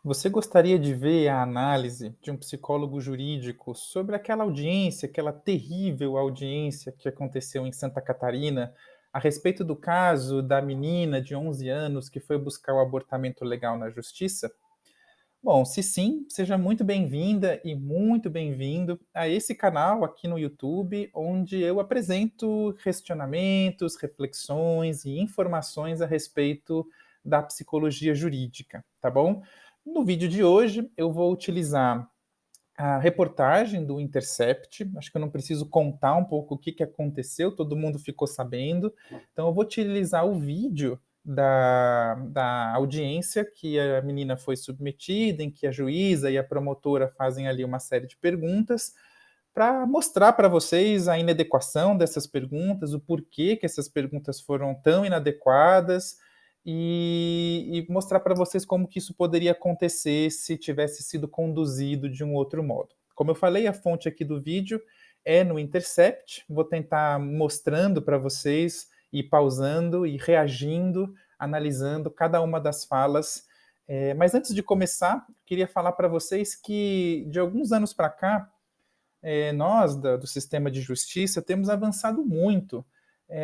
Você gostaria de ver a análise de um psicólogo jurídico sobre aquela audiência, aquela terrível audiência que aconteceu em Santa Catarina, a respeito do caso da menina de 11 anos que foi buscar o abortamento legal na justiça? Bom, se sim, seja muito bem-vinda e muito bem-vindo a esse canal aqui no YouTube, onde eu apresento questionamentos, reflexões e informações a respeito da psicologia jurídica, tá bom? No vídeo de hoje, eu vou utilizar a reportagem do Intercept. Acho que eu não preciso contar um pouco o que, que aconteceu, todo mundo ficou sabendo. Então, eu vou utilizar o vídeo da audiência que a menina foi submetida, em que a juíza e a promotora fazem ali uma série de perguntas, para mostrar para vocês a inadequação dessas perguntas, o porquê que essas perguntas foram tão inadequadas e mostrar para vocês como que isso poderia acontecer se tivesse sido conduzido de um outro modo. Como eu falei, a fonte aqui do vídeo é no Intercept. Vou tentar mostrando para vocês e pausando e reagindo, analisando cada uma das falas. Mas antes de começar, queria falar para vocês que de alguns anos para cá, nós do sistema de justiça temos avançado muito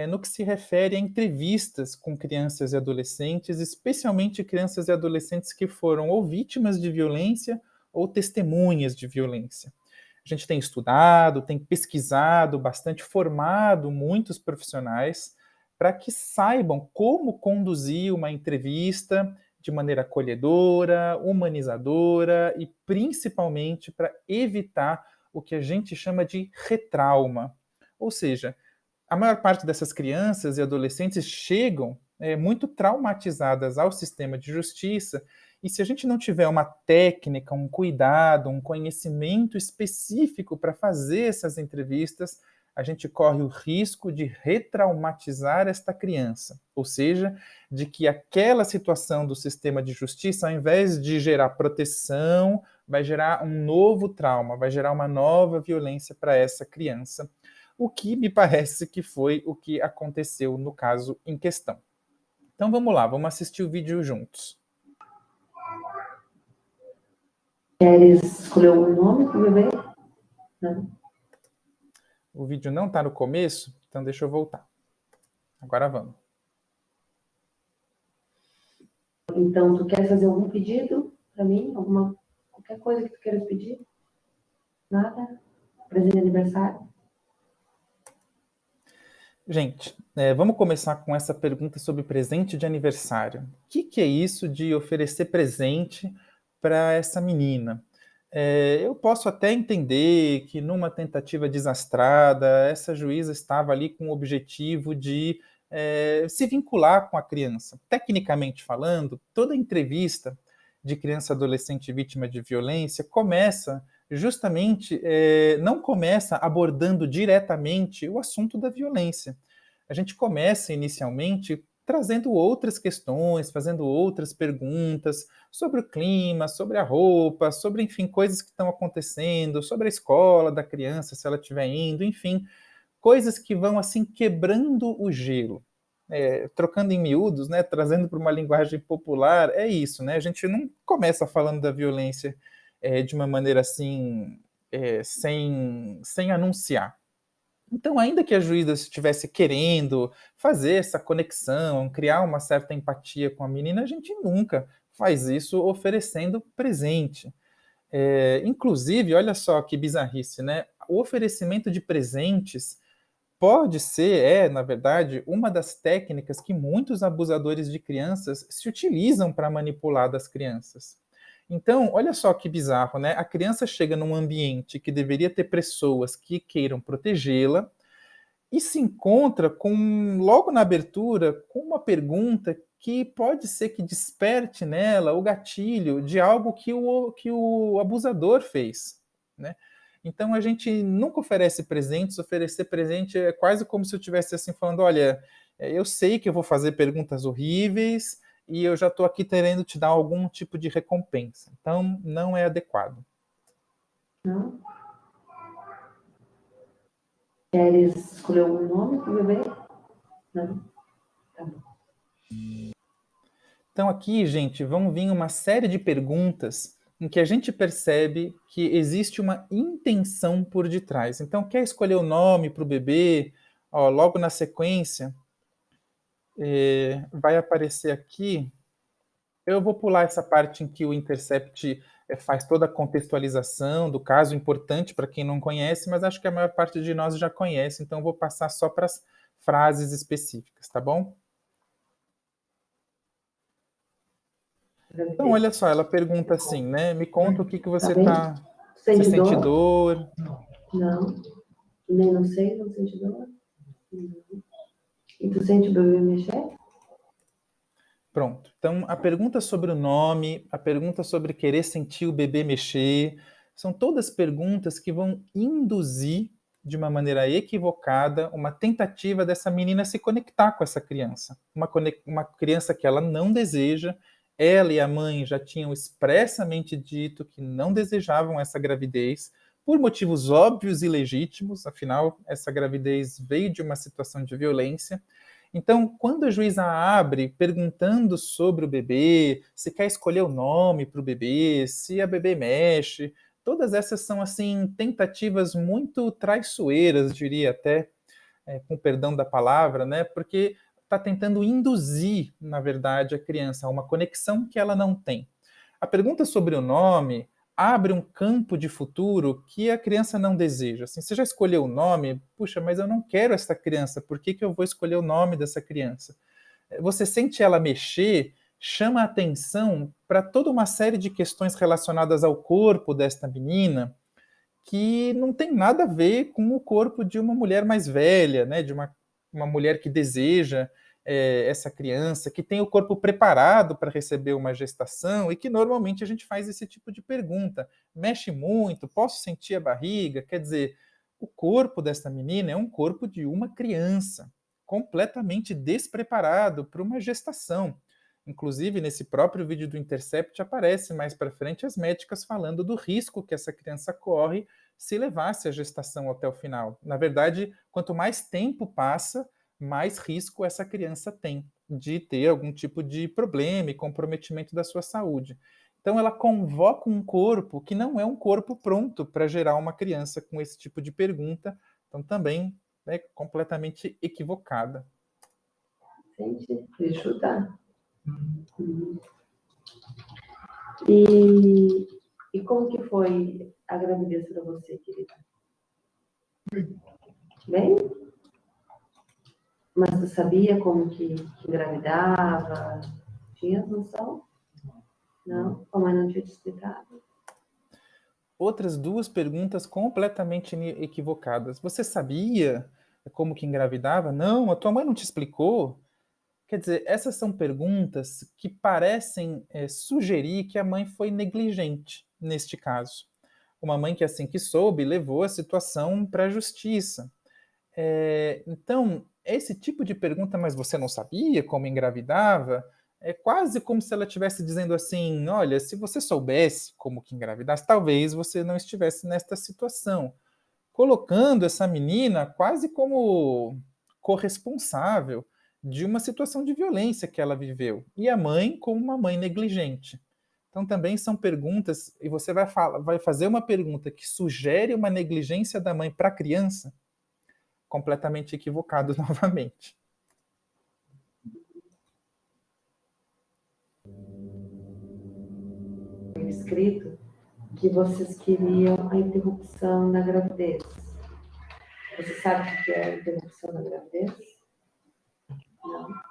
no que se refere a entrevistas com crianças e adolescentes, especialmente crianças e adolescentes que foram ou vítimas de violência ou testemunhas de violência. A gente tem estudado, tem pesquisado bastante, formado muitos profissionais para que saibam como conduzir uma entrevista de maneira acolhedora, humanizadora e principalmente para evitar o que a gente chama de retrauma. Ou seja, a maior parte dessas crianças e adolescentes chegam muito traumatizadas ao sistema de justiça, e se a gente não tiver uma técnica, um cuidado, um conhecimento específico para fazer essas entrevistas, a gente corre o risco de retraumatizar esta criança, ou seja, de que aquela situação do sistema de justiça, ao invés de gerar proteção, vai gerar um novo trauma, vai gerar uma nova violência para essa criança, o que me parece que foi o que aconteceu no caso em questão. Então vamos lá, vamos assistir o vídeo juntos. Queres escolher algum nome para o bebê? Não. O vídeo não está no começo, então deixa eu voltar. Agora vamos. Então, tu queres fazer algum pedido para mim? Qualquer coisa que tu queiras pedir? Nada? Presente de aniversário? Gente, vamos começar com essa pergunta sobre presente de aniversário. O que é isso de oferecer presente para essa menina? Eu posso até entender que numa tentativa desastrada, essa juíza estava ali com o objetivo de se vincular com a criança. Tecnicamente falando, toda entrevista de criança adolescente vítima de violência começa justamente, não começa abordando diretamente o assunto da violência. A gente começa inicialmente trazendo outras questões, fazendo outras perguntas sobre o clima, sobre a roupa, sobre, enfim, coisas que estão acontecendo, sobre a escola da criança, se ela estiver indo, enfim, coisas que vão, assim, quebrando o gelo. Trocando em miúdos, né, trazendo para uma linguagem popular, é isso, né? A gente não começa falando da violência de uma maneira assim, sem anunciar. Então, ainda que a juíza estivesse querendo fazer essa conexão, criar uma certa empatia com a menina, a gente nunca faz isso oferecendo presente. Inclusive, olha só que bizarrice, né? O oferecimento de presentes pode ser, na verdade, uma das técnicas que muitos abusadores de crianças se utilizam para manipular das crianças. Então, olha só que bizarro, né? A criança chega num ambiente que deveria ter pessoas que queiram protegê-la, e se encontra com, logo na abertura, com uma pergunta que pode ser que desperte nela o gatilho de algo que o abusador fez, né? Então a gente nunca oferece presentes, oferecer presente é quase como se eu estivesse assim falando, olha, eu sei que eu vou fazer perguntas horríveis e eu já estou aqui querendo te dar algum tipo de recompensa. Então não é adequado. Não? Queres escolher algum nome para o bebê? Não? Tá bom. Então aqui, gente, vão vir uma série de perguntas em que a gente percebe que existe uma intenção por detrás. Então, quer escolher o nome para o bebê? Ó, logo na sequência, vai aparecer aqui. Eu vou pular essa parte em que o Intercept faz toda a contextualização do caso, importante para quem não conhece, mas acho que a maior parte de nós já conhece, então vou passar só para as frases específicas, tá bom? Então, olha só, ela pergunta assim, né? Me conta o que você tá... Você Sente sente dor? dor? Não. Nem não sei, não sente dor? Não. E tu sente o bebê mexer? Pronto. Então, a pergunta sobre o nome, a pergunta sobre querer sentir o bebê mexer, são todas perguntas que vão induzir, de uma maneira equivocada, uma tentativa dessa menina se conectar com essa criança. Uma criança que ela não deseja. Ela e a mãe já tinham expressamente dito que não desejavam essa gravidez, por motivos óbvios e legítimos, afinal, essa gravidez veio de uma situação de violência. Então, quando a juíza abre perguntando sobre o bebê, se quer escolher o nome para o bebê, se a bebê mexe, todas essas são assim tentativas muito traiçoeiras, diria até, com perdão da palavra, né? Porque está tentando induzir, na verdade, a criança a uma conexão que ela não tem. A pergunta sobre o nome abre um campo de futuro que a criança não deseja. Assim, você já escolheu o nome? Puxa, mas eu não quero essa criança, por que eu vou escolher o nome dessa criança? Você sente ela mexer, chama a atenção para toda uma série de questões relacionadas ao corpo desta menina, que não tem nada a ver com o corpo de uma mulher mais velha, né? De uma mulher que deseja essa criança, que tem o corpo preparado para receber uma gestação e que normalmente a gente faz esse tipo de pergunta. Mexe muito? Posso sentir a barriga? Quer dizer, o corpo dessa menina é um corpo de uma criança, completamente despreparado para uma gestação. Inclusive, nesse próprio vídeo do Intercept, aparece mais para frente as médicas falando do risco que essa criança corre se levasse a gestação até o final. Na verdade, quanto mais tempo passa, mais risco essa criança tem de ter algum tipo de problema e comprometimento da sua saúde. Então, ela convoca um corpo que não é um corpo pronto para gerar uma criança com esse tipo de pergunta. Então, também é completamente equivocada. Sente? Deixa eu ajudar. E como que foi a gravidez para você, querida? Bem? Mas tu sabia como que engravidava? Tinha noção? Não? A mãe não tinha te explicado? Outras duas perguntas completamente equivocadas. Você sabia como que engravidava? Não, a tua mãe não te explicou? Quer dizer, essas são perguntas que parecem sugerir que a mãe foi negligente neste caso. Uma mãe que, assim que soube, levou a situação para a justiça. Então, esse tipo de pergunta, mas você não sabia como engravidava? É quase como se ela estivesse dizendo assim: olha, se você soubesse como que engravidasse, talvez você não estivesse nesta situação. Colocando essa menina quase como corresponsável de uma situação de violência que ela viveu. E a mãe como uma mãe negligente. Então também são perguntas, e você vai fazer uma pergunta que sugere uma negligência da mãe para a criança, completamente equivocado novamente. Escrito que vocês queriam a interrupção da gravidez. Você sabe o que é a interrupção da gravidez? Não.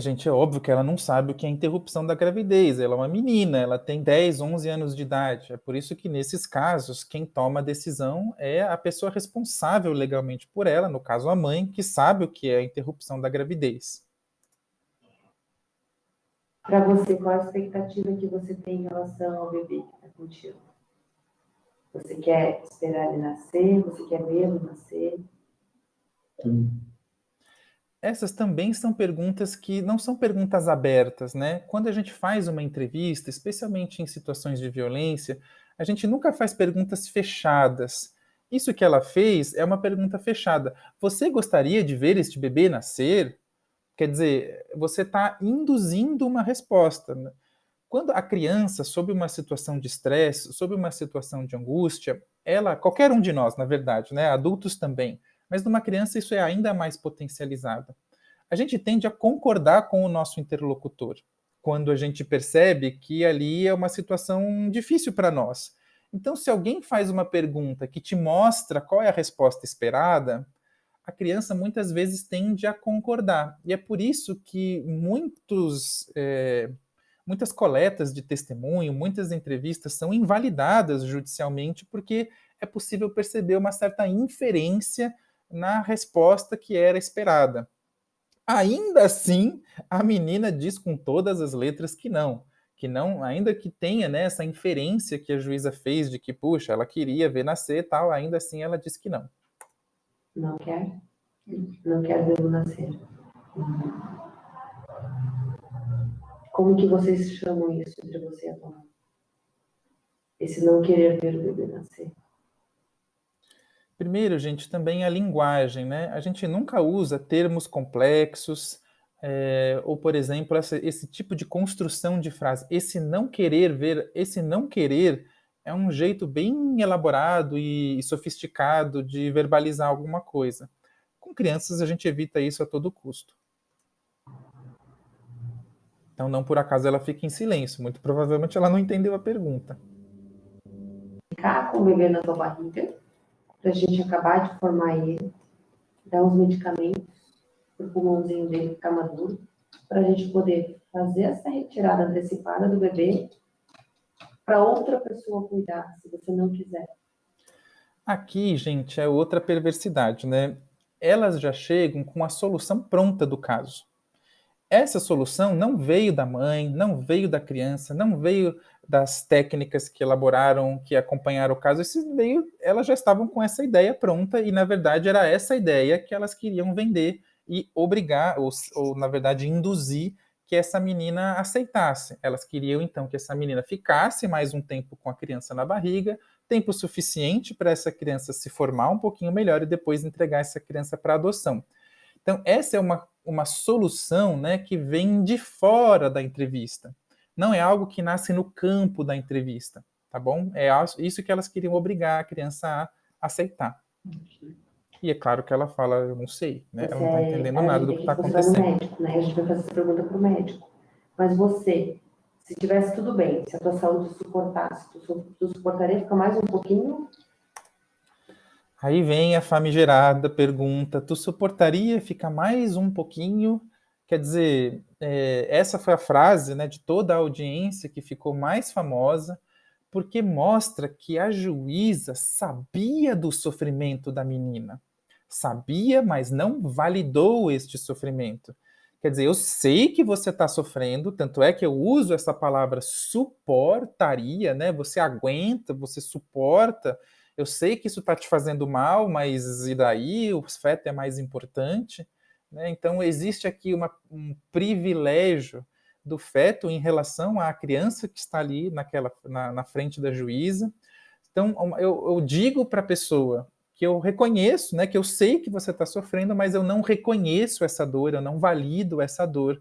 Gente, é óbvio que ela não sabe o que é interrupção da gravidez. Ela é uma menina, ela tem 10, 11 anos de idade. É por isso que, nesses casos, quem toma a decisão é a pessoa responsável legalmente por ela, no caso a mãe, que sabe o que é a interrupção da gravidez. Para você, qual a expectativa que você tem em relação ao bebê que está contigo? Você quer esperar ele nascer? Você quer vê-lo nascer? Essas também são perguntas que não são perguntas abertas, né? Quando a gente faz uma entrevista, especialmente em situações de violência, a gente nunca faz perguntas fechadas. Isso que ela fez é uma pergunta fechada. Você gostaria de ver este bebê nascer? Quer dizer, você está induzindo uma resposta, né? Quando a criança, sob uma situação de estresse, sob uma situação de angústia, ela, qualquer um de nós, na verdade, né, adultos também, mas numa criança isso é ainda mais potencializado. A gente tende a concordar com o nosso interlocutor, quando a gente percebe que ali é uma situação difícil para nós. Então, se alguém faz uma pergunta que te mostra qual é a resposta esperada, a criança muitas vezes tende a concordar. E é por isso que muitas coletas de testemunho, muitas entrevistas são invalidadas judicialmente, porque é possível perceber uma certa inferência na resposta que era esperada. Ainda assim, a menina diz com todas as letras que não, ainda que tenha, né, essa inferência que a juíza fez de que, puxa, ela queria ver nascer e tal, ainda assim ela diz que não. Não quer? Não quer vê-lo nascer. Como que vocês chamam isso entre você e a tua mãe? Esse não querer ver o bebê nascer. Primeiro, gente, também a linguagem, né? A gente nunca usa termos complexos, ou, por exemplo, esse tipo de construção de frase. Esse não querer ver, esse não querer é um jeito bem elaborado e sofisticado de verbalizar alguma coisa. Com crianças, a gente evita isso a todo custo. Então, não por acaso ela fica em silêncio. Muito provavelmente ela não entendeu a pergunta. Ficar com o bebê na tua barriga, para a gente acabar de formar ele, dar uns medicamentos para o pulmãozinho dele ficar maduro, para a gente poder fazer essa retirada antecipada do bebê para outra pessoa cuidar, se você não quiser. Aqui, gente, é outra perversidade, né? Elas já chegam com a solução pronta do caso. Essa solução não veio da mãe, não veio da criança, não veio das técnicas que elaboraram, que acompanharam o caso. Elas já estavam com essa ideia pronta e, na verdade, era essa ideia que elas queriam vender e obrigar, ou na verdade, induzir que essa menina aceitasse. Elas queriam, então, que essa menina ficasse mais um tempo com a criança na barriga, tempo suficiente para essa criança se formar um pouquinho melhor e depois entregar essa criança para adoção. Então, essa é uma solução, né, que vem de fora da entrevista. Não é algo que nasce no campo da entrevista, tá bom? É isso que elas queriam obrigar a criança a aceitar. E é claro que ela fala, eu não sei, né? Ela não está entendendo nada do que está acontecendo. Você vai no médico, né? A gente vai fazer essa pergunta para o médico. Mas você, se tivesse tudo bem, se a tua saúde suportasse, tu suportaria ficar mais um pouquinho? Aí vem a famigerada pergunta: tu suportaria ficar mais um pouquinho? Quer dizer, essa foi a frase, né, de toda a audiência que ficou mais famosa, porque mostra que a juíza sabia do sofrimento da menina. Sabia, mas não validou este sofrimento. Quer dizer, eu sei que você está sofrendo, tanto é que eu uso essa palavra suportaria, né? Você aguenta, você suporta. Eu sei que isso está te fazendo mal, mas e daí? O feto é mais importante. Né? Então, existe aqui um privilégio do feto em relação à criança que está ali na frente da juíza. Então, eu digo para a pessoa que eu reconheço, né, que eu sei que você está sofrendo, mas eu não reconheço essa dor, eu não valido essa dor.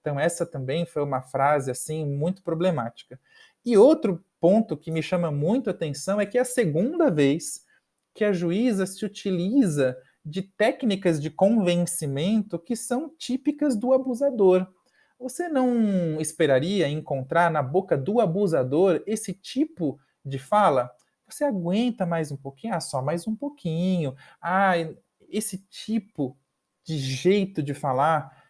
Então, essa também foi uma frase assim muito problemática. E outro ponto que me chama muito a atenção é que é a segunda vez que a juíza se utiliza de técnicas de convencimento que são típicas do abusador. Você não esperaria encontrar na boca do abusador esse tipo de fala? Você aguenta mais um pouquinho? Ah, só mais um pouquinho. Ah, esse tipo de jeito de falar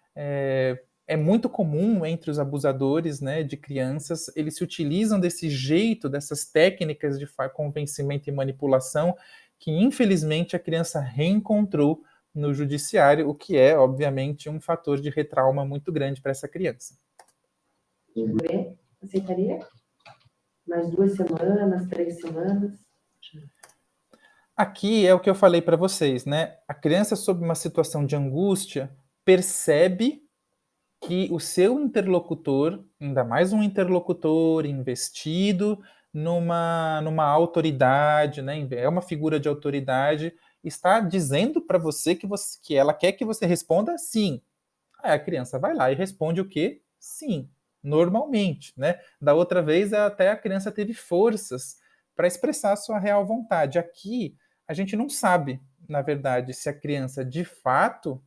é muito comum entre os abusadores, né, de crianças. Eles se utilizam desse jeito, dessas técnicas de convencimento e manipulação, que infelizmente a criança reencontrou no judiciário, o que é, obviamente, um fator de retrauma muito grande para essa criança. E o bebê aceitaria? Mais 2 semanas, 3 semanas? Aqui é o que eu falei para vocês, né? A criança, sob uma situação de angústia, percebe que o seu interlocutor, ainda mais um interlocutor investido numa autoridade, né? É uma figura de autoridade, está dizendo para você que ela quer que você responda sim. Aí a criança vai lá e responde o quê? Sim, normalmente, né? Da outra vez, até a criança teve forças para expressar a sua real vontade. Aqui, a gente não sabe, na verdade, se a criança de fato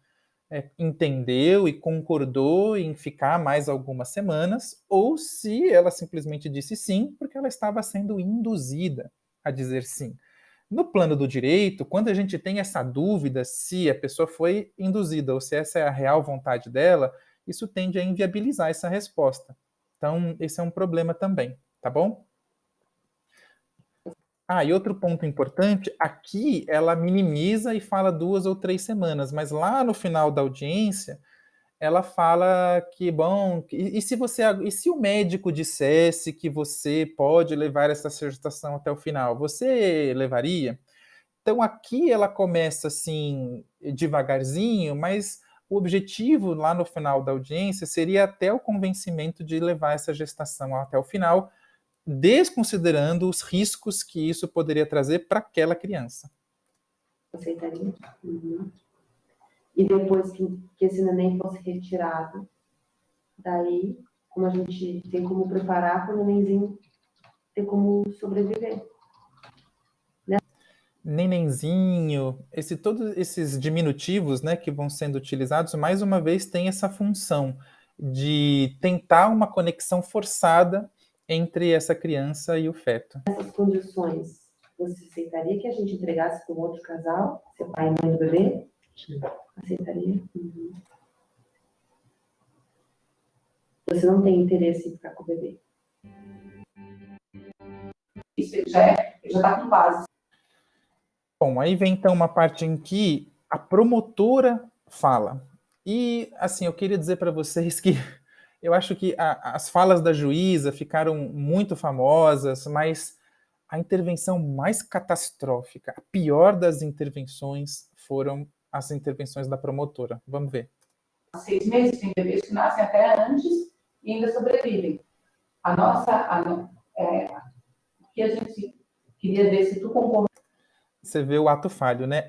entendeu e concordou em ficar mais algumas semanas, ou se ela simplesmente disse sim, porque ela estava sendo induzida a dizer sim. No plano do direito, quando a gente tem essa dúvida se a pessoa foi induzida ou se essa é a real vontade dela, isso tende a inviabilizar essa resposta. Então, esse é um problema também, tá bom? Ah, e outro ponto importante, aqui ela minimiza e fala 2 ou 3 semanas, mas lá no final da audiência, ela fala que, bom, e se o médico dissesse que você pode levar essa gestação até o final, você levaria? Então aqui ela começa assim devagarzinho, mas o objetivo lá no final da audiência seria até o convencimento de levar essa gestação até o final, desconsiderando os riscos que isso poderia trazer para aquela criança. Aceitaria? Uhum. E depois que esse neném fosse retirado, daí, como a gente tem como preparar para o nenenzinho ter como sobreviver. Nenenzinho, todos esses diminutivos, né, que vão sendo utilizados, mais uma vez tem essa função de tentar uma conexão forçada entre essa criança e o feto. Nessas condições, você aceitaria que a gente entregasse para um outro casal, ser pai e mãe do bebê? Sim. Aceitaria? Uhum. Você não tem interesse em ficar com o bebê? Isso já está com base. Bom, aí vem então uma parte em que a promotora fala. E, assim, eu queria dizer para vocês que eu acho que as falas da juíza ficaram muito famosas, mas a intervenção mais catastrófica, a pior das intervenções, foram as intervenções da promotora. Vamos ver. 6 meses, tem bebês que nascem até antes e ainda sobrevivem. O que a gente queria ver se tu concorda. Você vê o ato falho, né?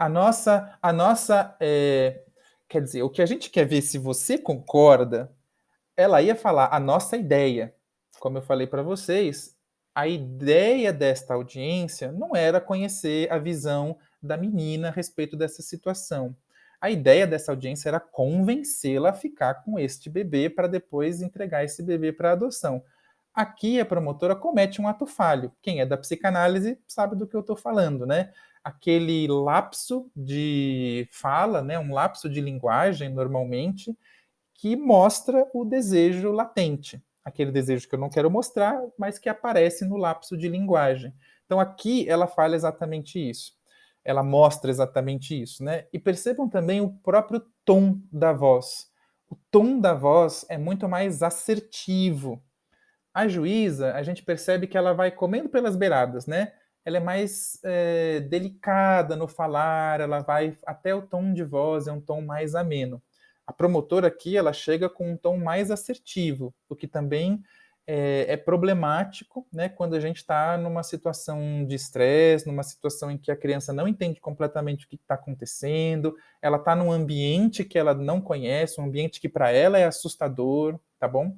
Quer dizer, o que a gente quer ver se você concorda, ela ia falar a nossa ideia. Como eu falei para vocês, a ideia desta audiência não era conhecer a visão da menina a respeito dessa situação. A ideia dessa audiência era convencê-la a ficar com este bebê para depois entregar esse bebê para adoção. Aqui a promotora comete um ato falho. Quem é da psicanálise sabe do que eu estou falando, né? Aquele lapso de fala, né? Um lapso de linguagem, normalmente, que mostra o desejo latente. Aquele desejo que eu não quero mostrar, mas que aparece no lapso de linguagem. Então aqui ela fala exatamente isso. Ela mostra exatamente isso, né? E percebam também o próprio tom da voz. O tom da voz é muito mais assertivo. A juíza, a gente percebe que ela vai comendo pelas beiradas, né? Ela é mais delicada no falar, ela vai até o tom de voz, é um tom mais ameno. A promotora aqui, ela chega com um tom mais assertivo, o que também é problemático, né, quando a gente está numa situação de estresse, numa situação em que a criança não entende completamente o que está acontecendo, ela está num ambiente que ela não conhece, um ambiente que para ela é assustador, tá bom?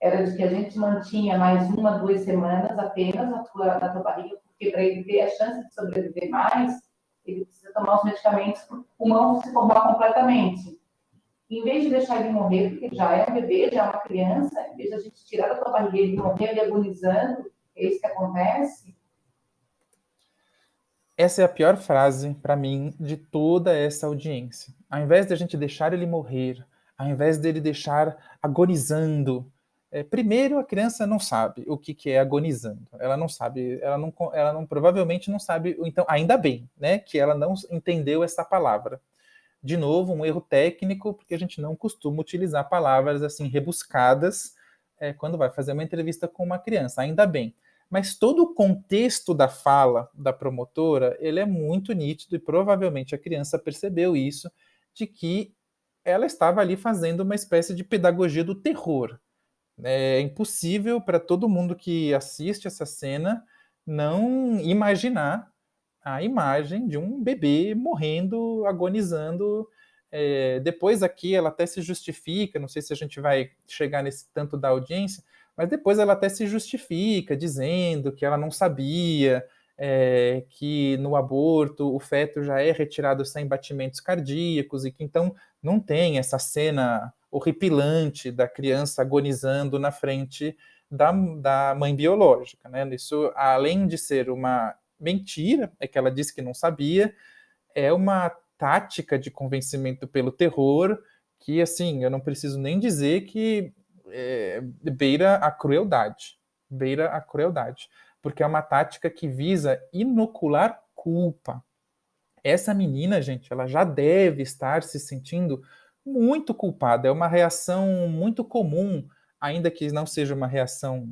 Era de que a gente mantinha mais 1, 2 semanas apenas na tua barriga, porque para ele ter a chance de sobreviver mais, ele precisa tomar os medicamentos para o pulmão se formar completamente. Em vez de deixar ele morrer, porque já é um bebê, já é uma criança, em vez de a gente tirar da tua barriga e ele morrer ali agonizando, é isso que acontece. Essa é a pior frase, para mim, de toda essa audiência. Ao invés de a gente deixar ele morrer, ao invés dele deixar agonizando, primeiro a criança não sabe o que é agonizando. Ela não sabe, provavelmente não sabe, então ainda bem, né, que ela não entendeu essa palavra. De novo, um erro técnico, porque a gente não costuma utilizar palavras assim rebuscadas quando vai fazer uma entrevista com uma criança, ainda bem. Mas todo o contexto da fala da promotora, ele é muito nítido e provavelmente a criança percebeu isso, de que ela estava ali fazendo uma espécie de pedagogia do terror. É impossível para todo mundo que assiste essa cena não imaginar a imagem de um bebê morrendo, agonizando Depois aqui ela até se justifica, não sei se a gente vai chegar nesse tanto da audiência, mas depois ela até se justifica, dizendo que ela não sabia, que no aborto o feto já é retirado sem batimentos cardíacos e que então não tem essa cena horripilante da criança agonizando na frente da mãe biológica, né? Isso, além de ser uma mentira, é que ela disse que não sabia, é uma tática de convencimento pelo terror que, assim, eu não preciso nem dizer que beira a crueldade. Beira a crueldade. Porque é uma tática que visa inocular culpa. Essa menina, gente, ela já deve estar se sentindo muito culpada. É uma reação muito comum, ainda que não seja uma reação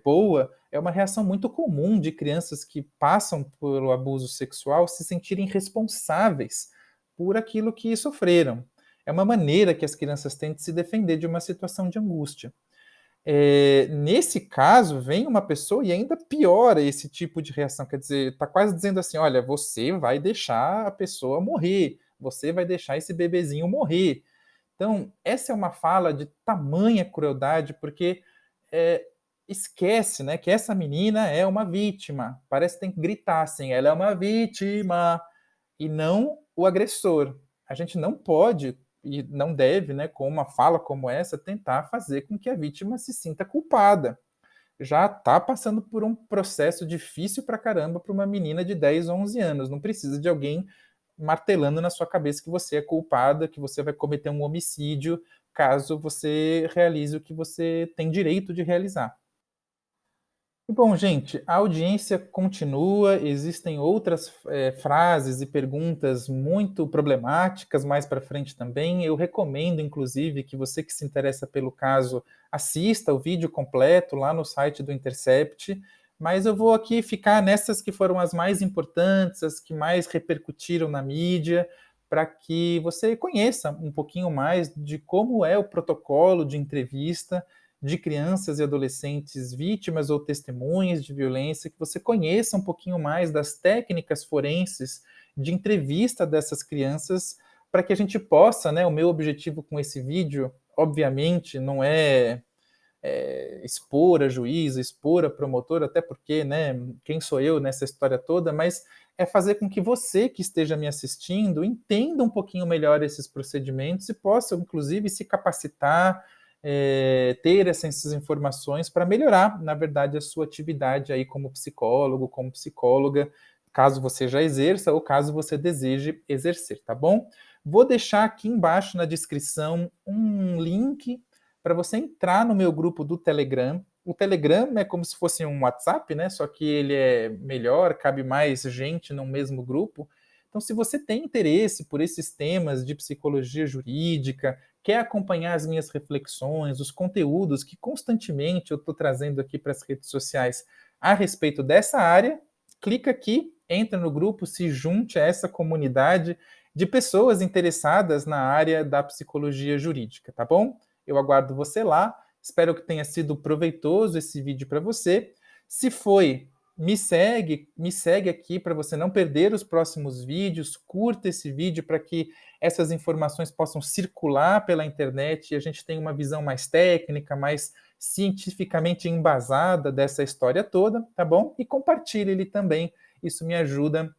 boa, é uma reação muito comum de crianças que passam pelo abuso sexual se sentirem responsáveis por aquilo que sofreram. É uma maneira que as crianças têm de se defender de uma situação de angústia. Nesse caso, vem uma pessoa e ainda piora esse tipo de reação, quer dizer, está quase dizendo assim, olha, você vai deixar a pessoa morrer, você vai deixar esse bebezinho morrer. Então, essa é uma fala de tamanha crueldade, porque esquece, né, que essa menina é uma vítima. Parece que tem que gritar assim, ela é uma vítima, e não o agressor. A gente não pode e não deve, né, com uma fala como essa, tentar fazer com que a vítima se sinta culpada. Já está passando por um processo difícil pra caramba para uma menina de 10, 11 anos. Não precisa de alguém martelando na sua cabeça que você é culpada, que você vai cometer um homicídio, caso você realize o que você tem direito de realizar. Bom, gente, a audiência continua, existem outras frases e perguntas muito problemáticas mais para frente também. Eu recomendo, inclusive, que você que se interessa pelo caso assista o vídeo completo lá no site do Intercept, mas eu vou aqui ficar nessas que foram as mais importantes, as que mais repercutiram na mídia, para que você conheça um pouquinho mais de como é o protocolo de entrevista de crianças e adolescentes vítimas ou testemunhas de violência, que você conheça um pouquinho mais das técnicas forenses de entrevista dessas crianças, para que a gente possa, né, o meu objetivo com esse vídeo, obviamente, não é expor a juíza, expor a promotora, até porque, né, quem sou eu nessa história toda, mas é fazer com que você que esteja me assistindo entenda um pouquinho melhor esses procedimentos e possa, inclusive, se capacitar, ter essas informações para melhorar, na verdade, a sua atividade aí como psicólogo, como psicóloga, caso você já exerça ou caso você deseje exercer, tá bom? Vou deixar aqui embaixo na descrição um link para você entrar no meu grupo do Telegram. O Telegram é como se fosse um WhatsApp, né? Só que ele é melhor, cabe mais gente no mesmo grupo. Então, se você tem interesse por esses temas de psicologia jurídica, quer acompanhar as minhas reflexões, os conteúdos que constantemente eu estou trazendo aqui para as redes sociais a respeito dessa área, clica aqui, entra no grupo, se junte a essa comunidade de pessoas interessadas na área da psicologia jurídica, tá bom? Eu aguardo você lá, espero que tenha sido proveitoso esse vídeo para você. Se foi, me segue aqui para você não perder os próximos vídeos, curta esse vídeo para que essas informações possam circular pela internet e a gente tenha uma visão mais técnica, mais cientificamente embasada dessa história toda, tá bom? E compartilhe ele também, isso me ajuda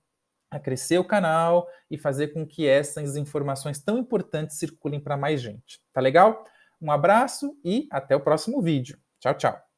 a crescer o canal e fazer com que essas informações tão importantes circulem para mais gente, tá legal? Um abraço e até o próximo vídeo. Tchau, tchau.